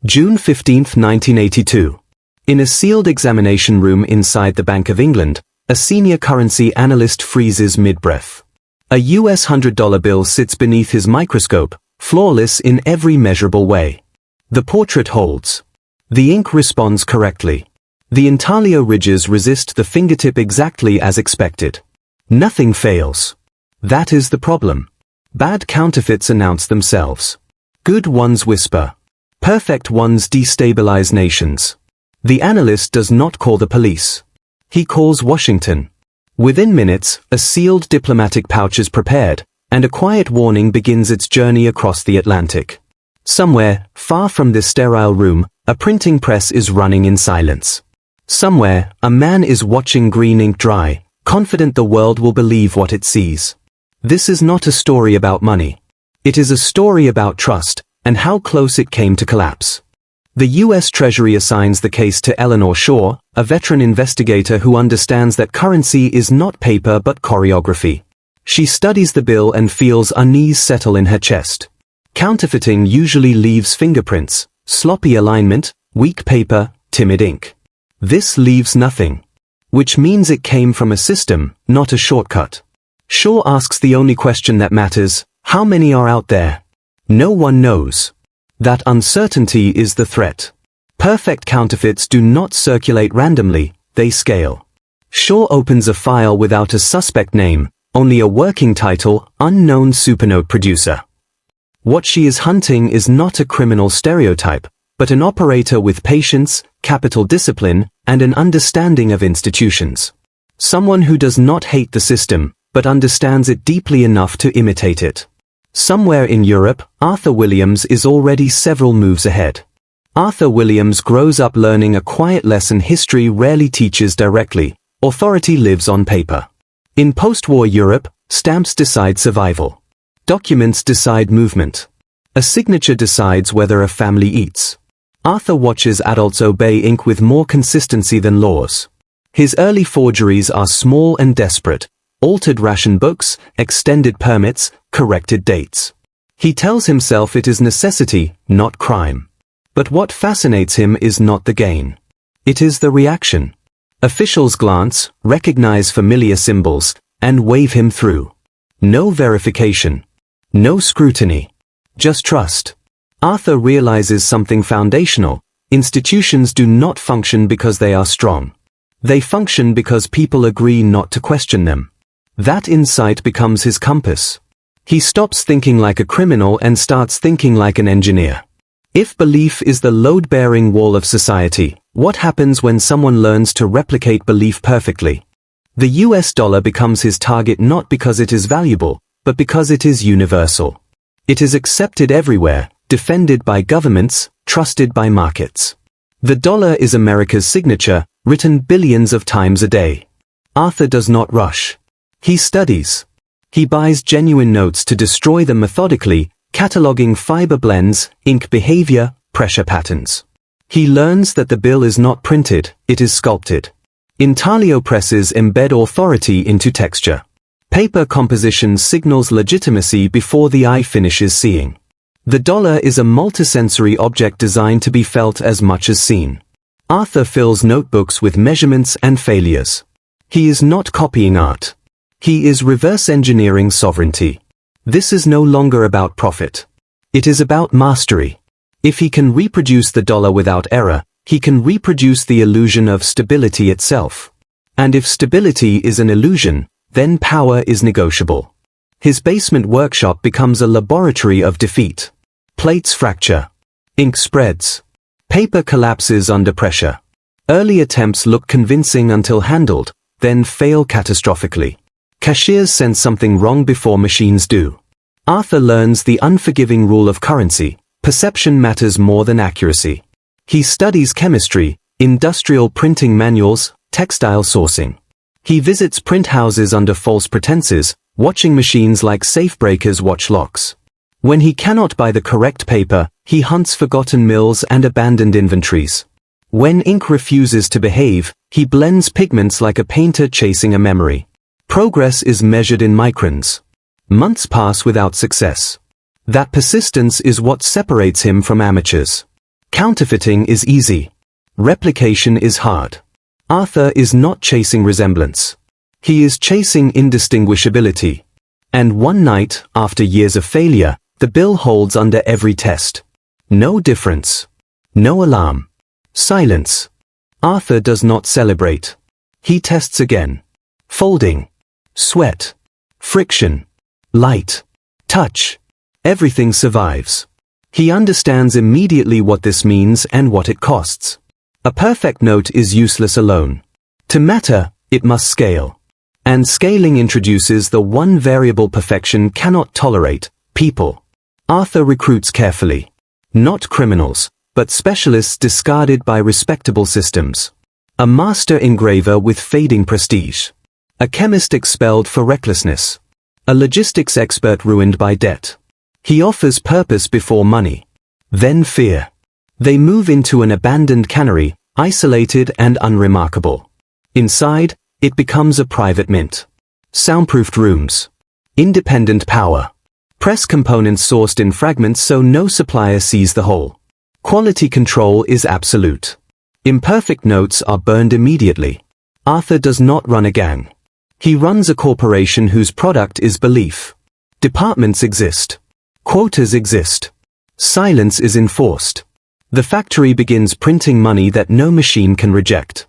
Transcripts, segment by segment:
June 15, 1982. In a sealed examination room inside the Bank of England, a senior currency analyst freezes mid-breath. A US $100 bill sits beneath his microscope, flawless in every measurable way. The portrait holds. The ink responds correctly. The intaglio ridges resist the fingertip exactly as expected. Nothing fails. That is the problem. Bad counterfeits announce themselves. Good ones whisper. Perfect ones destabilize nations. The analyst does not call the police. He calls Washington. Within minutes, a sealed diplomatic pouch is prepared, and a quiet warning begins its journey across the Atlantic. Somewhere, far from this sterile room, a printing press is running in silence. Somewhere, a man is watching green ink dry, confident the world will believe what it sees. This is not a story about money. It is a story about trust, and how close it came to collapse. The U.S. Treasury assigns the case to Eleanor Shaw, a veteran investigator who understands that currency is not paper but choreography. She studies the bill and feels unease settle in her chest. Counterfeiting usually leaves fingerprints, sloppy alignment, weak paper, timid ink. This leaves nothing. Which means it came from a system, not a shortcut. Shaw asks the only question that matters: how many are out there? No one knows. That uncertainty is the threat. Perfect counterfeits do not circulate randomly, they scale. Shaw opens a file without a suspect name, only a working title, unknown Supernote producer. What she is hunting is not a criminal stereotype, but an operator with patience, capital discipline, and an understanding of institutions. Someone who does not hate the system, but understands it deeply enough to imitate it. Somewhere in Europe, Arthur Williams is already several moves ahead. Arthur Williams grows up learning a quiet lesson history rarely teaches directly: authority lives on paper. In post-war Europe, stamps decide survival. Documents decide movement. A signature decides whether a family eats. Arthur watches adults obey ink with more consistency than laws. His early forgeries are small and desperate: altered ration books, extended permits, corrected dates. He tells himself it is necessity, not crime. But what fascinates him is not the gain. It is the reaction. Officials glance, recognize familiar symbols, and wave him through. No verification. No scrutiny. Just trust. Arthur realizes something foundational: institutions do not function because they are strong. They function because people agree not to question them. That insight becomes his compass. He stops thinking like a criminal and starts thinking like an engineer. If belief is the load-bearing wall of society, what happens when someone learns to replicate belief perfectly? The US dollar becomes his target not because it is valuable, but because it is universal. It is accepted everywhere, defended by governments, trusted by markets. The dollar is America's signature, written billions of times a day. Arthur does not rush. He studies. He buys genuine notes to destroy them methodically, cataloging fiber blends, ink behavior, pressure patterns. He learns that the bill is not printed, it is sculpted. Intaglio presses embed authority into texture. Paper composition signals legitimacy before the eye finishes seeing. The dollar is a multisensory object designed to be felt as much as seen. Arthur fills notebooks with measurements and failures. He is not copying art. He is reverse engineering sovereignty. This is no longer about profit. It is about mastery. If he can reproduce the dollar without error, he can reproduce the illusion of stability itself. And if stability is an illusion, then power is negotiable. His basement workshop becomes a laboratory of defeat. Plates fracture. Ink spreads. Paper collapses under pressure. Early attempts look convincing until handled, then fail catastrophically. Cashiers sense something wrong before machines do. Arthur learns the unforgiving rule of currency: perception matters more than accuracy. He studies chemistry, industrial printing manuals, textile sourcing. He visits print houses under false pretenses, watching machines like safe breakers watch locks. When he cannot buy the correct paper, he hunts forgotten mills and abandoned inventories. When ink refuses to behave, he blends pigments like a painter chasing a memory. Progress is measured in microns. Months pass without success. That persistence is what separates him from amateurs. Counterfeiting is easy. Replication is hard. Arthur is not chasing resemblance. He is chasing indistinguishability. And one night, after years of failure, the bill holds under every test. No difference. No alarm. Silence. Arthur does not celebrate. He tests again. Folding. Sweat. Friction. Light. Touch. Everything survives. He understands immediately what this means and what it costs. A perfect note is useless alone. To matter, it must scale. And scaling introduces the one variable perfection cannot tolerate: people. Arthur recruits carefully. Not criminals, but specialists discarded by respectable systems. A master engraver with fading prestige. A chemist expelled for recklessness. A logistics expert ruined by debt. He offers purpose before money. Then fear. They move into an abandoned cannery, isolated and unremarkable. Inside, it becomes a private mint. Soundproofed rooms. Independent power. Press components sourced in fragments so no supplier sees the whole. Quality control is absolute. Imperfect notes are burned immediately. Arthur does not run a gang. He runs a corporation whose product is belief. Departments exist. Quotas exist. Silence is enforced. The factory begins printing money that no machine can reject.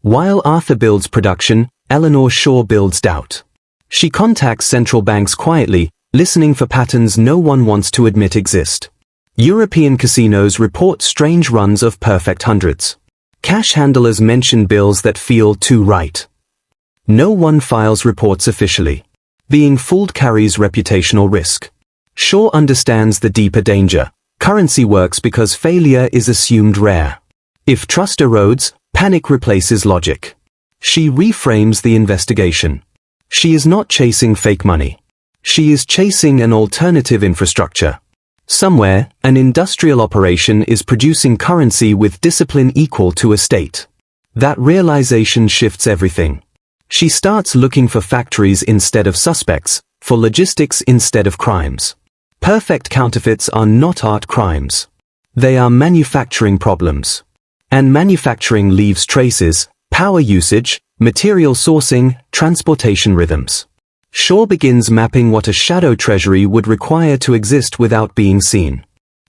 While Arthur builds production, Eleanor Shaw builds doubt. She contacts central banks quietly, listening for patterns no one wants to admit exist. European casinos report strange runs of perfect hundreds. Cash handlers mention bills that feel too right. No one files reports officially. Being fooled carries reputational risk. Shaw understands the deeper danger. Currency works because failure is assumed rare. If trust erodes, panic replaces logic. She reframes the investigation. She is not chasing fake money. She is chasing an alternative infrastructure. Somewhere, an industrial operation is producing currency with discipline equal to a state. That realization shifts everything. She starts looking for factories instead of suspects, for logistics instead of crimes. Perfect counterfeits are not art crimes. They are manufacturing problems. And manufacturing leaves traces: power usage, material sourcing, transportation rhythms. Shaw begins mapping what a shadow treasury would require to exist without being seen.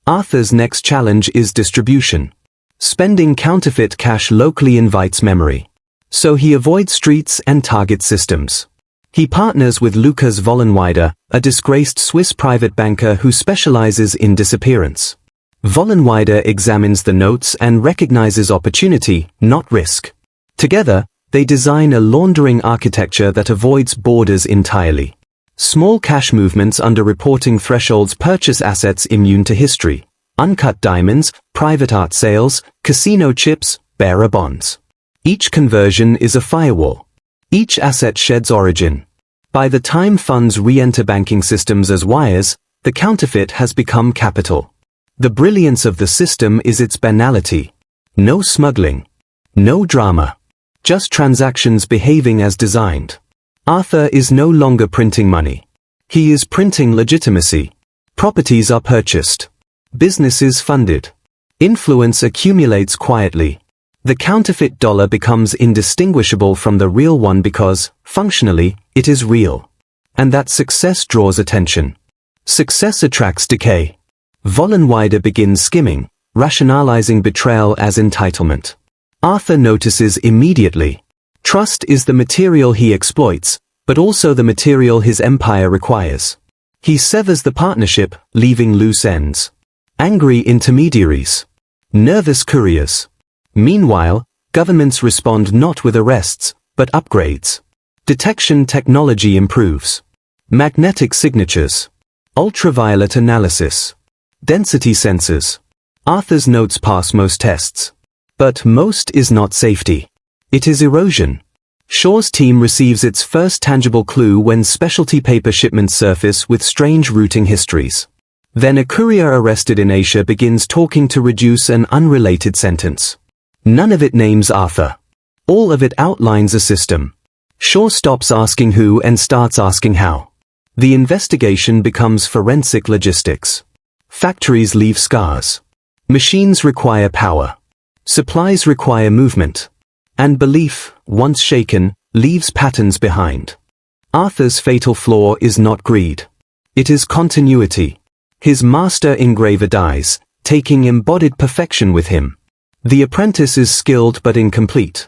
Arthur's next challenge is distribution. Spending counterfeit cash locally invites memory. So he avoids streets and targets systems. He partners with Lukas Vollenweider, a disgraced Swiss private banker who specializes in disappearance. Vollenweider examines the notes and recognizes opportunity, not risk. Together, they design a laundering architecture that avoids borders entirely. Small cash movements under reporting thresholds purchase assets immune to history. Uncut diamonds, private art sales, casino chips, bearer bonds. Each conversion is a firewall. Each asset sheds origin. By the time funds re-enter banking systems as wires, the counterfeit has become capital. The brilliance of the system is its banality. No smuggling. No drama. Just transactions behaving as designed. Arthur is no longer printing money. He is printing legitimacy. Properties are purchased. Businesses funded. Influence accumulates quietly. The counterfeit dollar becomes indistinguishable from the real one because, functionally, it is real. And that success draws attention. Success attracts decay. Vollenweider begins skimming, rationalizing betrayal as entitlement. Arthur notices immediately. Trust is the material he exploits, but also the material his empire requires. He severs the partnership, leaving loose ends. Angry intermediaries. Nervous couriers. Meanwhile, governments respond not with arrests, but upgrades. Detection technology improves. Magnetic signatures. Ultraviolet analysis. Density sensors. Arthur's notes pass most tests. But most is not safety. It is erosion. Shaw's team receives its first tangible clue when specialty paper shipments surface with strange routing histories. Then a courier arrested in Asia begins talking to reduce an unrelated sentence. None of it names Arthur. All of it outlines a system. Shaw stops asking who and starts asking how. The investigation becomes forensic logistics. Factories leave scars. Machines require power. Supplies require movement. And belief, once shaken, leaves patterns behind. Arthur's fatal flaw is not greed. It is continuity. His master engraver dies, taking embodied perfection with him. The apprentice is skilled but incomplete.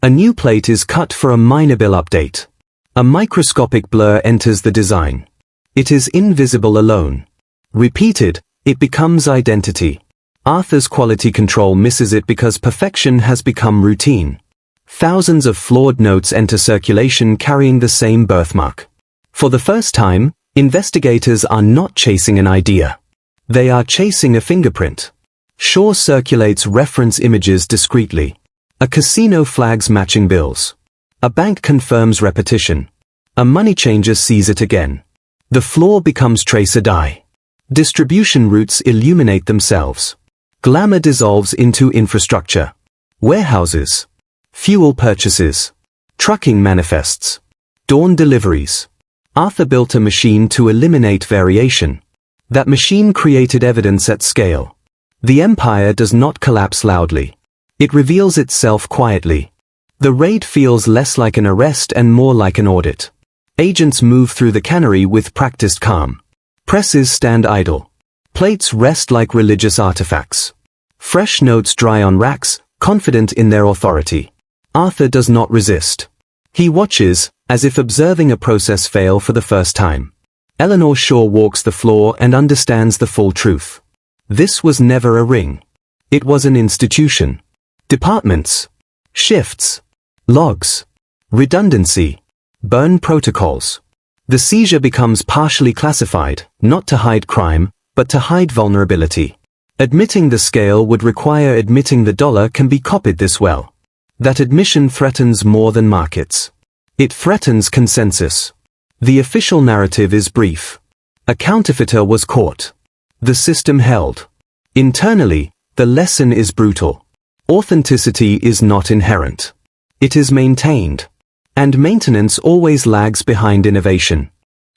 A new plate is cut for a minor bill update. A microscopic blur enters the design. It is invisible alone. Repeated, it becomes identity. Arthur's quality control misses it because perfection has become routine. Thousands of flawed notes enter circulation carrying the same birthmark. For the first time, investigators are not chasing an idea. They are chasing a fingerprint. Shaw circulates reference images discreetly. A casino flags matching bills. A bank confirms repetition. A money changer sees it again. The flaw becomes trace or die. Distribution routes illuminate themselves. Glamour dissolves into infrastructure. Warehouses. Fuel purchases. Trucking manifests. Dawn deliveries. Arthur built a machine to eliminate variation. That machine created evidence at scale. The empire does not collapse loudly. It reveals itself quietly. The raid feels less like an arrest and more like an audit. Agents move through the cannery with practiced calm. Presses stand idle. Plates rest like religious artifacts. Fresh notes dry on racks, confident in their authority. Arthur does not resist. He watches, as if observing a process fail for the first time. Eleanor Shaw walks the floor and understands the full truth. This was never a ring. It was an institution. Departments. Shifts. Logs. Redundancy. Burn protocols. The seizure becomes partially classified, not to hide crime, but to hide vulnerability. Admitting the scale would require admitting the dollar can be copied this well. That admission threatens more than markets. It threatens consensus. The official narrative is brief. A counterfeiter was caught. The system held. Internally, the lesson is brutal. Authenticity is not inherent. It is maintained. And maintenance always lags behind innovation.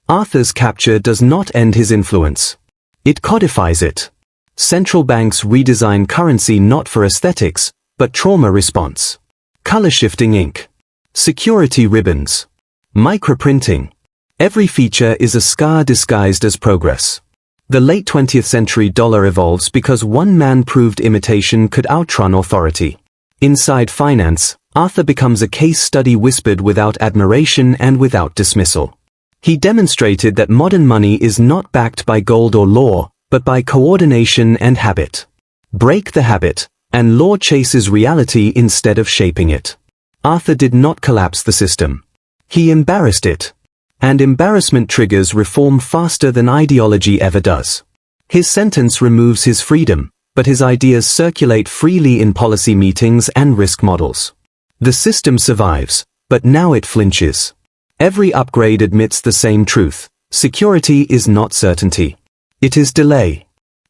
Arthur's capture does not end his influence. It codifies it. Central banks redesign currency not for aesthetics, but trauma response. Color-shifting ink. Security ribbons. Microprinting. Every feature is a scar disguised as progress. The late 20th century dollar evolves because one man proved imitation could outrun authority. Inside finance, Arthur becomes a case study whispered without admiration and without dismissal. He demonstrated that modern money is not backed by gold or law, but by coordination and habit. Break the habit, and law chases reality instead of shaping it. Arthur did not collapse the system. He embarrassed it. And embarrassment triggers reform faster than ideology ever does. His sentence removes his freedom, but his ideas circulate freely in policy meetings and risk models. The system survives, but now it flinches. Every upgrade admits the same truth: security is not certainty. It is delay.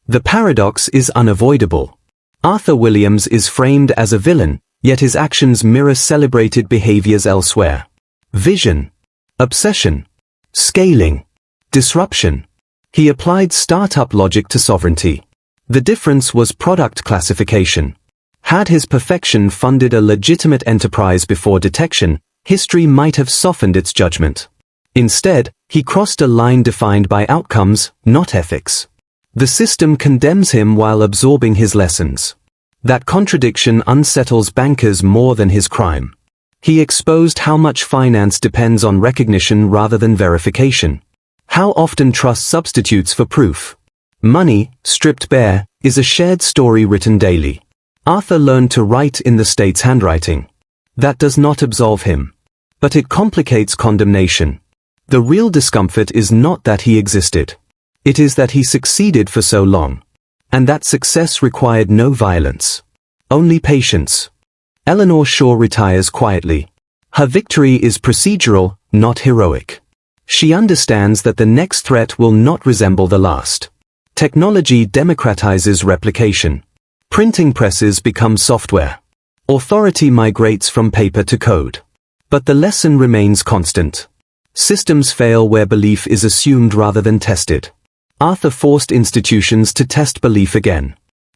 The paradox is unavoidable. Arthur Williams is framed as a villain, yet his actions mirror celebrated behaviors elsewhere. Vision. Obsession. Scaling. Disruption. He applied startup logic to sovereignty. The difference was product classification. Had his perfection funded a legitimate enterprise before detection, history might have softened its judgment. Instead, he crossed a line defined by outcomes, not ethics. The system condemns him while absorbing his lessons. That contradiction unsettles bankers more than his crime. He exposed how much finance depends on recognition rather than verification. How often trust substitutes for proof. Money, stripped bare, is a shared story written daily. Arthur learned to write in the state's handwriting. That does not absolve him. But it complicates condemnation. The real discomfort is not that he existed. It is that he succeeded for so long. And that success required no violence. Only patience. Eleanor Shaw retires quietly. Her victory is procedural, not heroic. She understands that the next threat will not resemble the last. Technology democratizes replication. Printing presses become software. Authority migrates from paper to code. But the lesson remains constant. Systems fail where belief is assumed rather than tested. Arthur forced institutions to test belief again.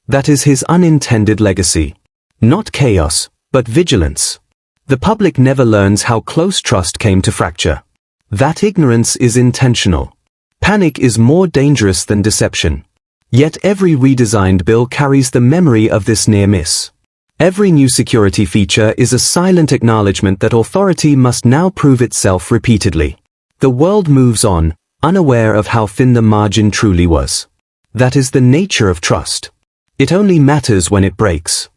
That is his unintended legacy. Not chaos, but vigilance. The public never learns how close trust came to fracture. That ignorance is intentional. Panic is more dangerous than deception. Yet every redesigned bill carries the memory of this near miss. Every new security feature is a silent acknowledgement that authority must now prove itself repeatedly. The world moves on, unaware of how thin the margin truly was. That is the nature of trust. It only matters when it breaks.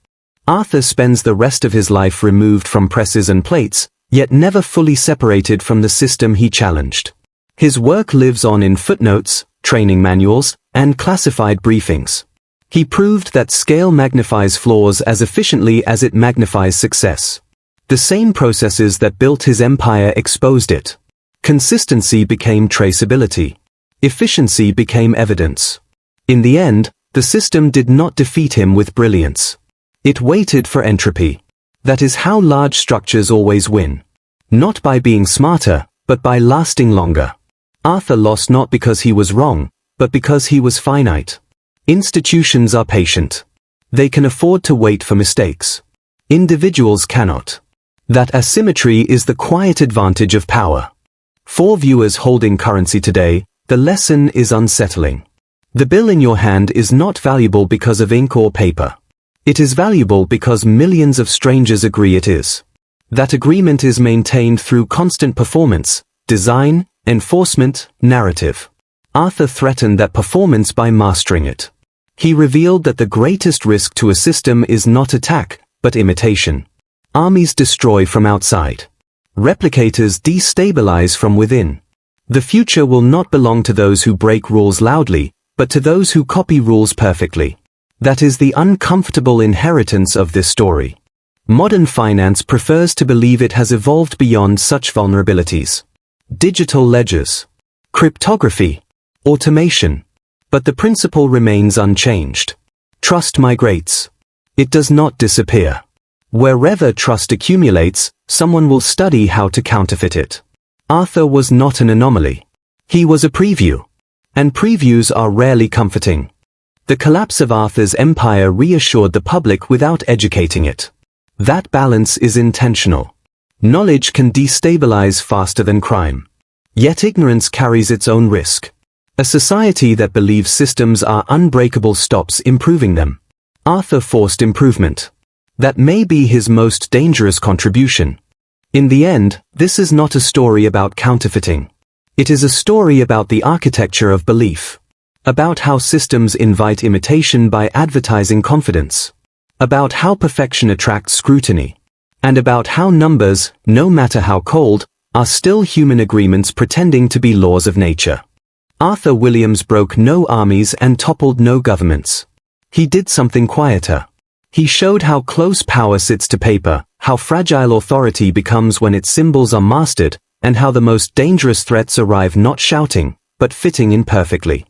Arthur spends the rest of his life removed from presses and plates, yet never fully separated from the system he challenged. His work lives on in footnotes, training manuals, and classified briefings. He proved that scale magnifies flaws as efficiently as it magnifies success. The same processes that built his empire exposed it. Consistency became traceability. Efficiency became evidence. In the end, the system did not defeat him with brilliance. It waited for entropy. That is how large structures always win. Not by being smarter, but by lasting longer. Arthur lost not because he was wrong, but because he was finite. Institutions are patient. They can afford to wait for mistakes. Individuals cannot. That asymmetry is the quiet advantage of power. For viewers holding currency today, the lesson is unsettling. The bill in your hand is not valuable because of ink or paper. It is valuable because millions of strangers agree it is. That agreement is maintained through constant performance, design, enforcement, narrative. Arthur threatened that performance by mastering it. He revealed that the greatest risk to a system is not attack, but imitation. Armies destroy from outside. Replicators destabilize from within. The future will not belong to those who break rules loudly, but to those who copy rules perfectly. That is the uncomfortable inheritance of this story. Modern finance prefers to believe it has evolved beyond such vulnerabilities. Digital ledgers, cryptography, automation. But the principle remains unchanged. Trust migrates. It does not disappear. Wherever trust accumulates, someone will study how to counterfeit it. Arthur was not an anomaly. He was a preview. And previews are rarely comforting. The collapse of Arthur's empire reassured the public without educating it. That balance is intentional. Knowledge can destabilize faster than crime. Yet ignorance carries its own risk. A society that believes systems are unbreakable stops improving them. Arthur forced improvement. That may be his most dangerous contribution. In the end, this is not a story about counterfeiting. It is a story about the architecture of belief. About how systems invite imitation by advertising confidence. About how perfection attracts scrutiny. And about how numbers, no matter how cold, are still human agreements pretending to be laws of nature. Arthur Williams broke no armies and toppled no governments. He did something quieter. He showed how close power sits to paper, how fragile authority becomes when its symbols are mastered, and how the most dangerous threats arrive not shouting, but fitting in perfectly.